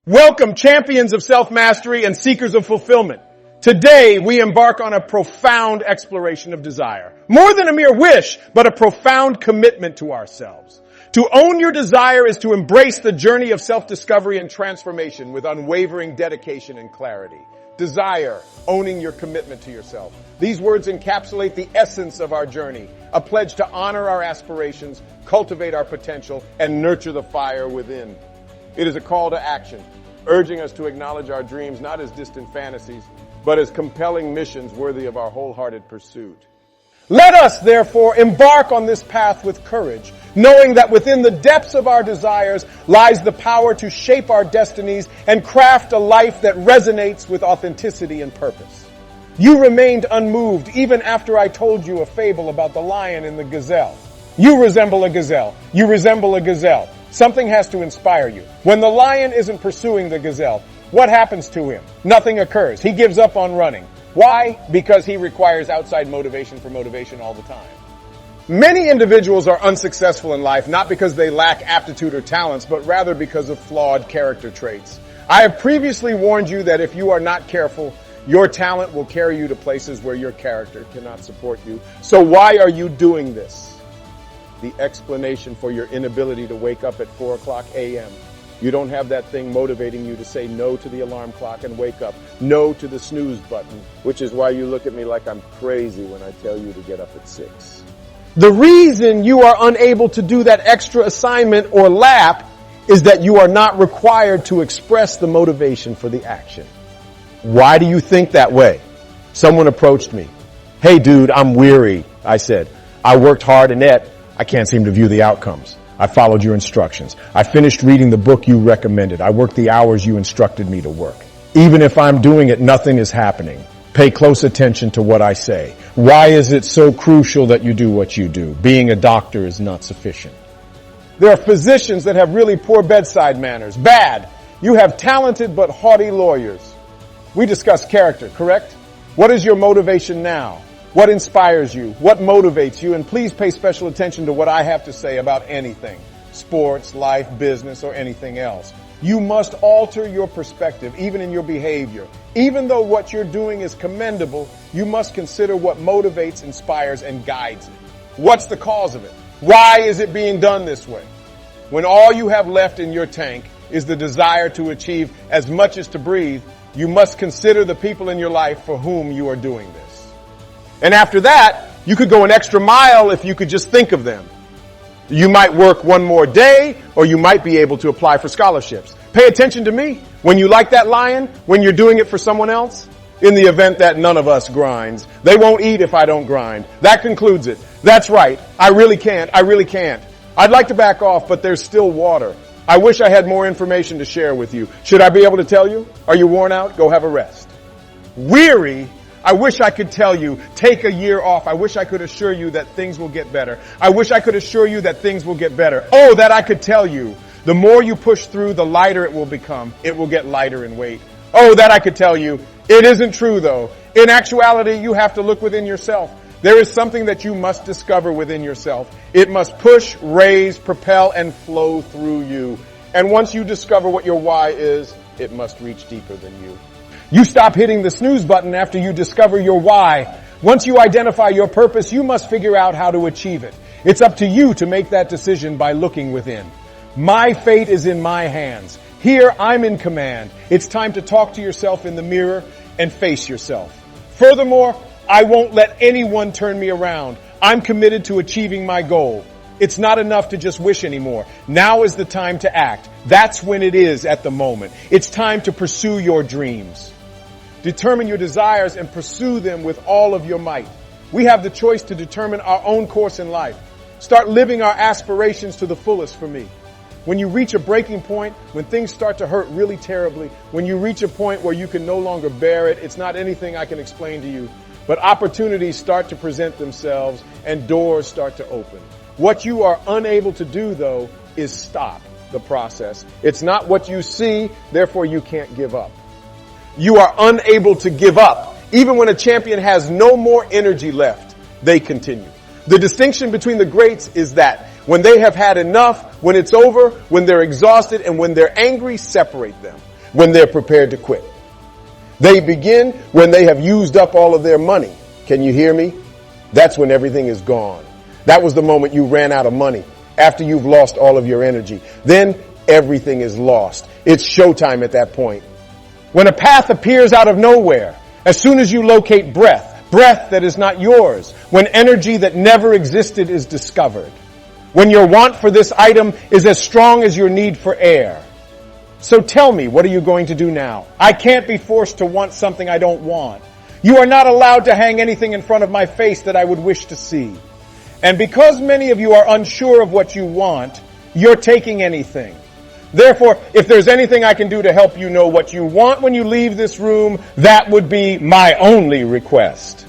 Welcome, champions of self-mastery and seekers of fulfillment. Today, we embark on a profound exploration of desire. More than a mere wish, but a profound commitment to ourselves. To own your desire is to embrace the journey of self-discovery and transformation with unwavering dedication and clarity. Desire, owning your commitment to yourself. These words encapsulate the essence of our journey, a pledge to honor our aspirations, cultivate our potential, and nurture the fire within. It is a call to action, urging us to acknowledge our dreams not as distant fantasies, but as compelling missions worthy of our wholehearted pursuit. Let us, therefore, embark on this path with courage, knowing that within the depths of our desires lies the power to shape our destinies and craft a life that resonates with authenticity and purpose. You remained unmoved even after I told you a fable about the lion and the gazelle. You resemble a gazelle. You resemble a gazelle. Something has to inspire you. When the lion isn't pursuing the gazelle, what happens to him? Nothing occurs. He gives up on running. Why? Because he requires outside motivation for motivation all the time. Many individuals are unsuccessful in life not because they lack aptitude or talents, but rather because of flawed character traits. I have previously warned you that if you are not careful, your talent will carry you to places where your character cannot support you. So why are you doing this? The explanation for your inability to wake up at 4 o'clock a.m. You don't have that thing motivating you to say no to the alarm clock and wake up, no to the snooze button, which is why you look at me like I'm crazy when I tell you to get up at 6. The reason you are unable to do that extra assignment or lap is that you are not required to express the motivation for the action. Why do you think that way? Someone approached me. Hey dude, I'm weary, I said. I worked hard and yet I can't seem to view the outcomes. I followed your instructions. I finished reading the book you recommended. I worked the hours you instructed me to work. Even if I'm doing it, nothing is happening. Pay close attention to what I say. Why is it so crucial that you do what you do? Being a doctor is not sufficient. There are physicians that have really poor bedside manners. Bad. You have talented but haughty lawyers. We discussed character, correct? What is your motivation now? What inspires you? What motivates you? And please pay special attention to what I have to say about anything. Sports, life, business, or anything else. You must alter your perspective, even in your behavior. Even though what you're doing is commendable, you must consider what motivates, inspires, and guides it. What's the cause of it? Why is it being done this way? When all you have left in your tank is the desire to achieve as much as to breathe, you must consider the people in your life for whom you are doing this. And after that, you could go an extra mile if you could just think of them. You might work one more day, or you might be able to apply for scholarships. Pay attention to me. When you like that lion, when you're doing it for someone else, in the event that none of us grinds, they won't eat if I don't grind. That concludes it. That's right. I really can't. I'd like to back off, but there's still water. I wish I had more information to share with you. Should I be able to tell you? Are you worn out? Go have a rest. Weary? I wish I could tell you, take a year off. I wish I could assure you that things will get better. I wish I could assure you that things will get better. Oh, that I could tell you. The more you push through, the lighter it will become. It will get lighter in weight. Oh, that I could tell you. It isn't true though. In actuality, you have to look within yourself. There is something that you must discover within yourself. It must push, raise, propel, and flow through you. And once you discover what your why is, it must reach deeper than you. You stop hitting the snooze button after you discover your why. Once you identify your purpose, you must figure out how to achieve it. It's up to you to make that decision by looking within. My fate is in my hands. Here, I'm in command. It's time to talk to yourself in the mirror and face yourself. Furthermore, I won't let anyone turn me around. I'm committed to achieving my goal. It's not enough to just wish anymore. Now is the time to act. That's when it is at the moment. It's time to pursue your dreams. Determine your desires and pursue them with all of your might. We have the choice to determine our own course in life. Start living our aspirations to the fullest for me. When you reach a breaking point, when things start to hurt really terribly, when you reach a point where you can no longer bear it, it's not anything I can explain to you, but opportunities start to present themselves and doors start to open. What you are unable to do, though, is stop the process. It's not what you see, therefore you can't give up. You are unable to give up. Even when a champion has no more energy left, they continue. The distinction between the greats is that when they have had enough, when it's over, when they're exhausted, and when they're angry, separate them. when they're prepared to quit. They begin when they have used up all of their money. Can you hear me? That's when everything is gone. That was the moment you ran out of money, after you've lost all of your energy. Then everything is lost. It's showtime at that point. When a path appears out of nowhere, as soon as you locate breath that is not yours, when energy that never existed is discovered, when your want for this item is as strong as your need for air. So tell me, what are you going to do now? I can't be forced to want something I don't want. You are not allowed to hang anything in front of my face that I would wish to see. And because many of you are unsure of what you want, you're taking anything. Therefore, if there's anything I can do to help you know what you want when you leave this room, that would be my only request.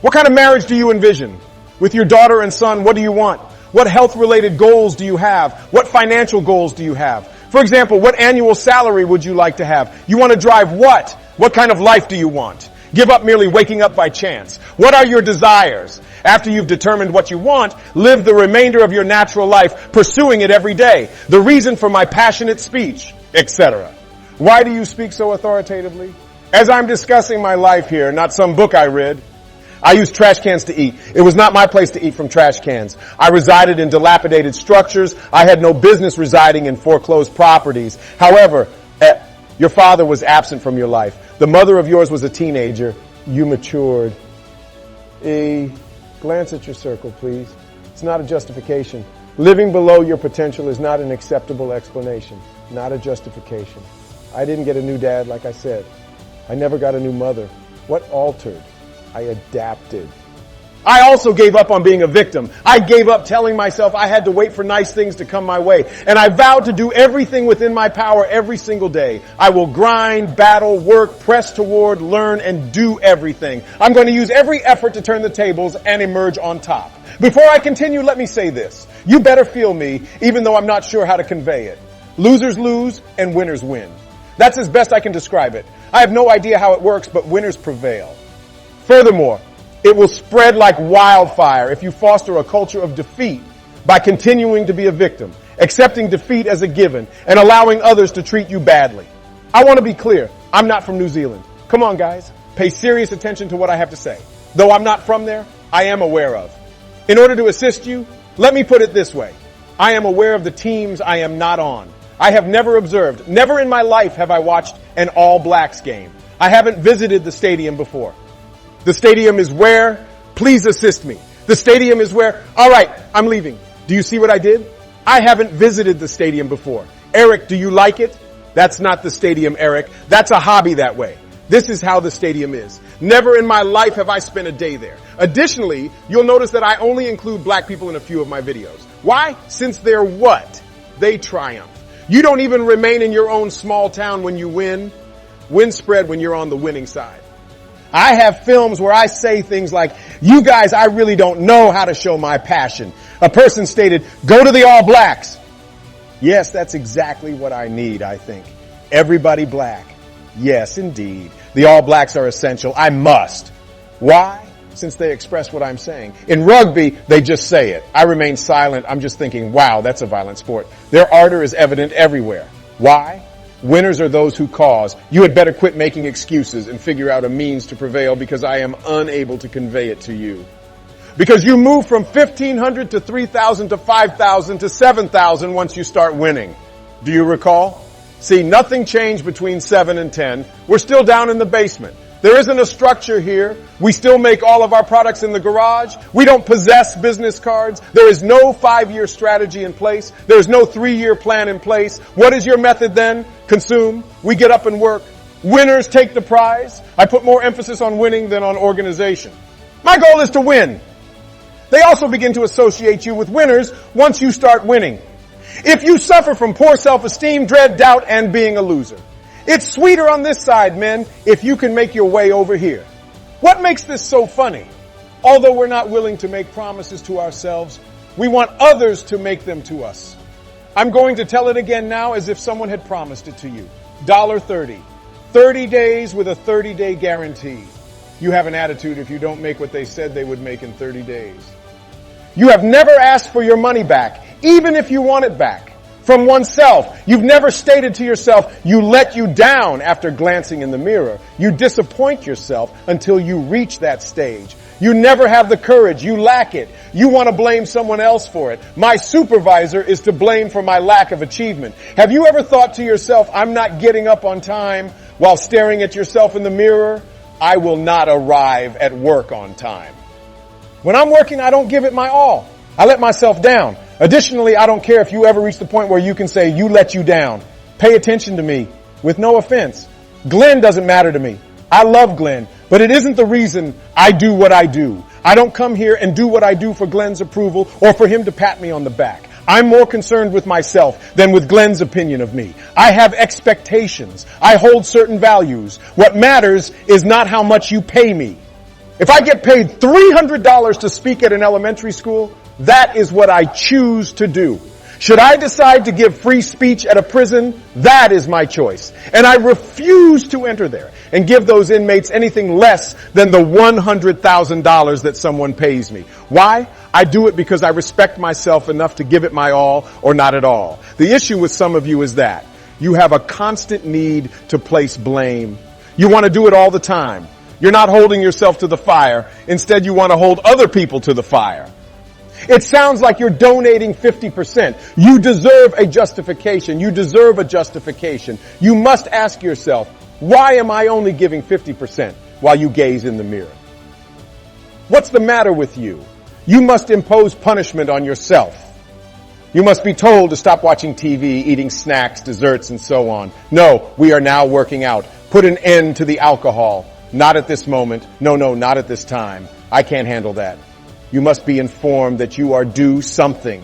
What kind of marriage do you envision? With your daughter and son, what do you want? What health-related goals do you have? What financial goals do you have? For example, what annual salary would you like to have? You want to drive what? What kind of life do you want? Give up merely waking up by chance. What are your desires? After you've determined what you want, live the remainder of your natural life pursuing it every day. The reason for my passionate speech, etc. Why do you speak so authoritatively? As I'm discussing my life here, not some book I read, I used trash cans to eat. It was not my place to eat from trash cans. I resided in dilapidated structures. I had no business residing in foreclosed properties. However, your father was absent from your life. The mother of yours was a teenager. You matured. Glance at your circle, please. It's not a justification. Living below your potential is not an acceptable explanation. Not a justification. I didn't get a new dad, like I said. I never got a new mother. What altered? I adapted. I also gave up on being a victim. I gave up telling myself I had to wait for nice things to come my way. And I vowed to do everything within my power every single day. I will grind, battle, work, press toward, learn, and do everything. I'm going to use every effort to turn the tables and emerge on top. Before I continue, let me say this. You better feel me, even though I'm not sure how to convey it. Losers lose and winners win. That's as best I can describe it. I have no idea how it works, but winners prevail. Furthermore, it will spread like wildfire if you foster a culture of defeat by continuing to be a victim, accepting defeat as a given, and allowing others to treat you badly. I want to be clear. I'm not from New Zealand. Come on, guys. Pay serious attention to what I have to say. Though I'm not from there, I am aware of. In order to assist you, let me put it this way. I am aware of the teams I am not on. I have never observed, never in my life have I watched an All Blacks game. I haven't visited the stadium before. The stadium is where? Please assist me. The stadium is where? All right, I'm leaving. Do you see what I did? I haven't visited the stadium before. Eric, do you like it? That's not the stadium, Eric. That's a hobby that way. This is how the stadium is. Never in my life have I spent a day there. Additionally, you'll notice that I only include black people in a few of my videos. Why? Since they're what? They triumph. You don't even remain in your own small town when you win. Wins spread when you're on the winning side. I have films where I say things like, you guys, I really don't know how to show my passion. A person stated, go to the All Blacks. Yes, that's exactly what I need, I think. Everybody black. Yes, indeed. The All Blacks are essential. I must. Why? Since they express what I'm saying. In rugby, they just say it. I remain silent. I'm just thinking, wow, that's a violent sport. Their ardor is evident everywhere. Why? Winners are those who cause. You had better quit making excuses and figure out a means to prevail because I am unable to convey it to you. Because you move from 1,500 to 3,000 to 5,000 to 7,000 once you start winning. Do you recall? See, nothing changed between 7 and 10. We're still down in the basement. There isn't a structure here. We still make all of our products in the garage. We don't possess business cards. There is no 5-year strategy in place. There's no 3-year plan in place. What is your method then? Consume. We get up and work. Winners take the prize. I put more emphasis on winning than on organization. My goal is to win. They also begin to associate you with winners once you start winning. If you suffer from poor self-esteem, dread, doubt, and being a loser, it's sweeter on this side, men, if you can make your way over here. What makes this so funny? Although we're not willing to make promises to ourselves, we want others to make them to us. I'm going to tell it again now as if someone had promised it to you. $30. 30 days with a 30-day guarantee. You have an attitude if you don't make what they said they would make in 30 days. You have never asked for your money back, even if you want it back. from oneself. You've never stated to yourself, you let you down after glancing in the mirror. You disappoint yourself until you reach that stage. You never have the courage. You lack it. You want to blame someone else for it. My supervisor is to blame for my lack of achievement. Have you ever thought to yourself, I'm not getting up on time while staring at yourself in the mirror? I will not arrive at work on time. When I'm working, I don't give it my all. I let myself down. Additionally, I don't care if you ever reach the point where you can say, you let you down. Pay attention to me, with no offense. Glenn doesn't matter to me. I love Glenn, but it isn't the reason I do what I do. I don't come here and do what I do for Glenn's approval or for him to pat me on the back. I'm more concerned with myself than with Glenn's opinion of me. I have expectations. I hold certain values. What matters is not how much you pay me. If I get paid $300 to speak at an elementary school, that is what I choose to do. Should I decide to give free speech at a prison, that is my choice. And I refuse to enter there and give those inmates anything less than the $100,000 that someone pays me. Why? I do it because I respect myself enough to give it my all or not at all. The issue with some of you is that you have a constant need to place blame. You want to do it all the time. You're not holding yourself to the fire. Instead, you want to hold other people to the fire. It sounds like you're donating 50%. You deserve a justification. You deserve a justification. You must ask yourself, why am I only giving 50% while you gaze in the mirror? What's the matter with you? You must impose punishment on yourself. You must be told to stop watching TV, eating snacks, desserts, and so on. No, we are now working out. Put an end to the alcohol. Not at this moment. No, not at this time. I can't handle that. You must be informed that you are due something.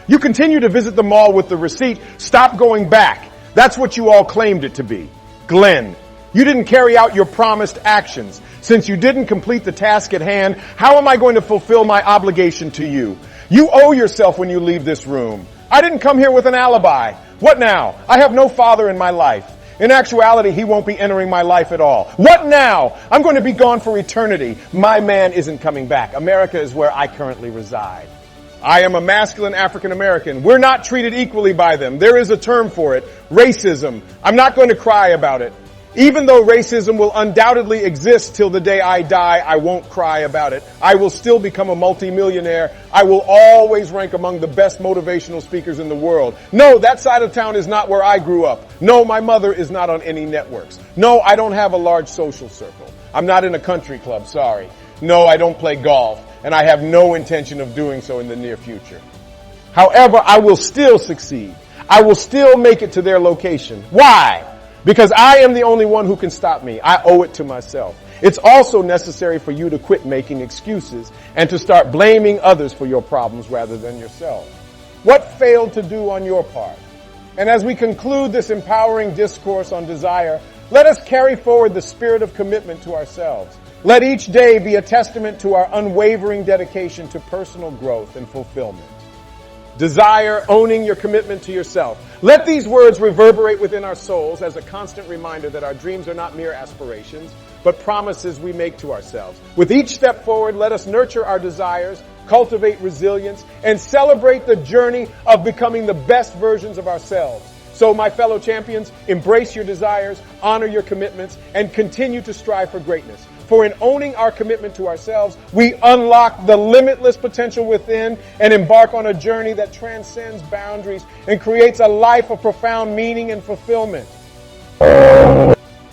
You continue to visit the mall with the receipt. Stop going back. That's what you all claimed it to be. Glenn, you didn't carry out your promised actions. Since you didn't complete the task at hand, how am I going to fulfill my obligation to you? You owe yourself when you leave this room. I didn't come here with an alibi. What now? I have no father in my life. In actuality, he won't be entering my life at all. What now? I'm going to be gone for eternity. My man isn't coming back. America is where I currently reside. I am a masculine African American. We're not treated equally by them. There is a term for it, racism. I'm not going to cry about it. Even though racism will undoubtedly exist till the day I die, I won't cry about it. I will still become a multimillionaire. I will always rank among the best motivational speakers in the world. No, that side of town is not where I grew up. No, my mother is not on any networks. No, I don't have a large social circle. I'm not in a country club, sorry. No, I don't play golf, and I have no intention of doing so in the near future. However, I will still succeed. I will still make it to their location. Why? Because I am the only one who can stop me. I owe it to myself. It's also necessary for you to quit making excuses and to start blaming others for your problems rather than yourself. What failed to do on your part? And as we conclude this empowering discourse on desire, let us carry forward the spirit of commitment to ourselves. Let each day be a testament to our unwavering dedication to personal growth and fulfillment. Desire, owning your commitment to yourself. Let these words reverberate within our souls as a constant reminder that our dreams are not mere aspirations, but promises we make to ourselves. With each step forward, let us nurture our desires, cultivate resilience, and celebrate the journey of becoming the best versions of ourselves. So, my fellow champions, embrace your desires, honor your commitments, and continue to strive for greatness. For in owning our commitment to ourselves, we unlock the limitless potential within and embark on a journey that transcends boundaries and creates a life of profound meaning and fulfillment.